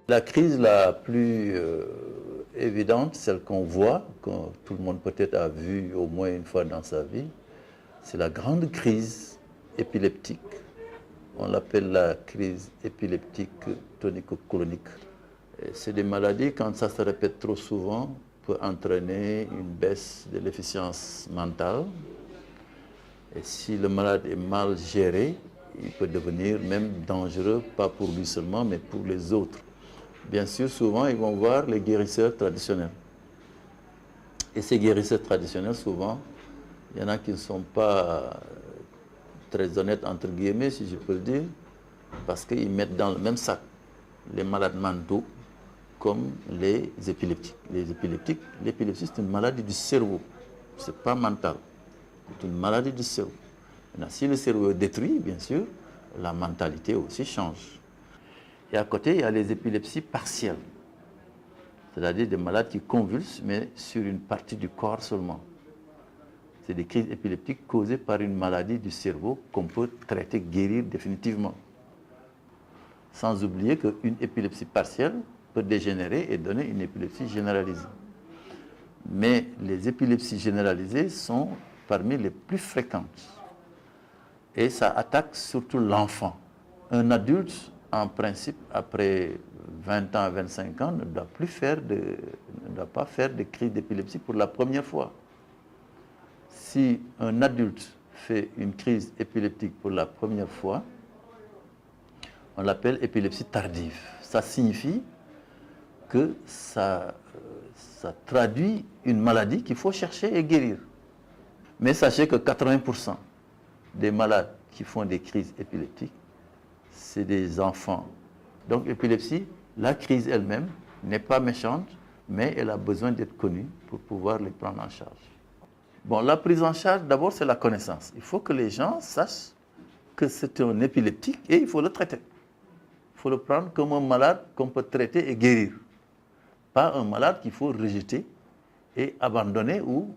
La crise la plus évidente, celle qu'on voit, que tout le monde peut-être a vu au moins une fois dans sa vie, c'est la grande crise épileptique. On l'appelle la crise épileptique tonico-clonique. C'est des maladies, quand ça se répète trop souvent, peut entraîner une baisse de l'efficience mentale. Et si le malade est mal géré, il peut devenir même dangereux, pas pour lui seulement, mais pour les autres. Bien sûr, souvent, ils vont voir les guérisseurs traditionnels. Et ces guérisseurs traditionnels, souvent, il y en a qui ne sont pas très honnêtes, entre guillemets, si je peux le dire, parce qu'ils mettent dans le même sac les malades mentaux comme les épileptiques. Les épileptiques, l'épilepsie, c'est une maladie du cerveau. Ce n'est pas mental. C'est une maladie du cerveau. Maintenant, si le cerveau est détruit, bien sûr, la mentalité aussi change. Et à côté, il y a les épilepsies partielles. C'est-à-dire des malades qui convulsent, mais sur une partie du corps seulement. C'est des crises épileptiques causées par une maladie du cerveau qu'on peut traiter, guérir définitivement. Sans oublier qu'une épilepsie partielle peut dégénérer et donner une épilepsie généralisée. Mais les épilepsies généralisées sont parmi les plus fréquentes. Et ça attaque surtout l'enfant. Un adulte, en principe, après 20 ans à 25 ans, ne doit pas faire de crise d'épilepsie pour la première fois. Si un adulte fait une crise épileptique pour la première fois, on l'appelle épilepsie tardive. Ça signifie que ça traduit une maladie qu'il faut chercher et guérir. Mais sachez que 80% des malades qui font des crises épileptiques, c'est des enfants. Donc l'épilepsie, la crise elle-même n'est pas méchante, mais elle a besoin d'être connue pour pouvoir les prendre en charge. Bon, la prise en charge, d'abord, c'est la connaissance. Il faut que les gens sachent que c'est un épileptique et il faut le traiter. Il faut le prendre comme un malade qu'on peut traiter et guérir. Pas un malade qu'il faut rejeter et abandonner ou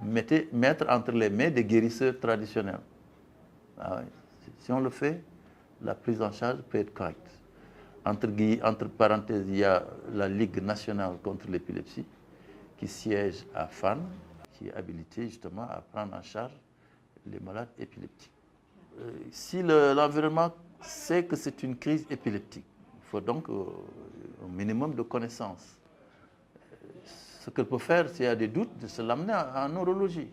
mettre entre les mains des guérisseurs traditionnels. Ah oui. Si on le fait, la prise en charge peut être correcte. Entre parenthèses, il y a la Ligue nationale contre l'épilepsie qui siège à Fann, qui est habilitée justement à prendre en charge les malades épileptiques. Si l'environnement sait que c'est une crise épileptique, il faut donc un minimum de connaissances. Ce qu'elle peut faire, s'il y a des doutes, de se l'amener en neurologie.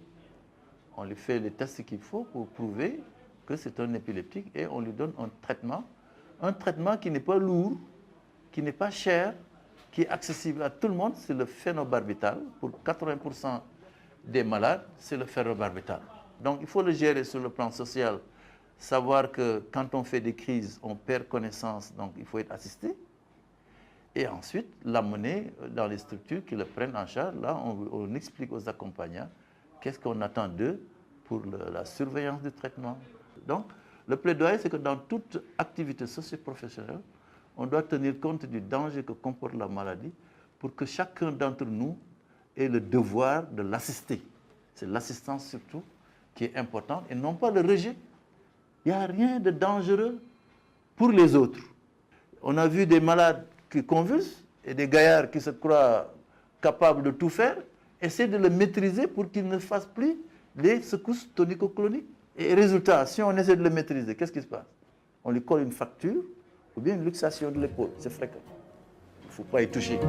On lui fait les tests qu'il faut pour prouver que c'est un épileptique et on lui donne un traitement qui n'est pas lourd, qui n'est pas cher, qui est accessible à tout le monde, c'est le phénobarbital. Pour 80% des malades, c'est le phénobarbital. Donc il faut le gérer sur le plan social, savoir que quand on fait des crises, on perd connaissance, donc il faut être assisté. Et ensuite, l'amener dans les structures qui le prennent en charge. Là, on explique aux accompagnants qu'est-ce qu'on attend d'eux pour la surveillance du traitement. Donc, le plaidoyer, c'est que dans toute activité socio-professionnelle, on doit tenir compte du danger que comporte la maladie pour que chacun d'entre nous ait le devoir de l'assister. C'est l'assistance surtout qui est importante et non pas le rejet. Il n'y a rien de dangereux pour les autres. On a vu des malades qui convulsent et des gaillards qui se croient capables de tout faire, essayer de le maîtriser pour qu'il ne fasse plus les secousses tonico-cloniques. Et résultat, si on essaie de le maîtriser, qu'est-ce qui se passe? On lui colle une fracture ou bien une luxation de l'épaule. C'est fréquent. Il ne faut pas y toucher.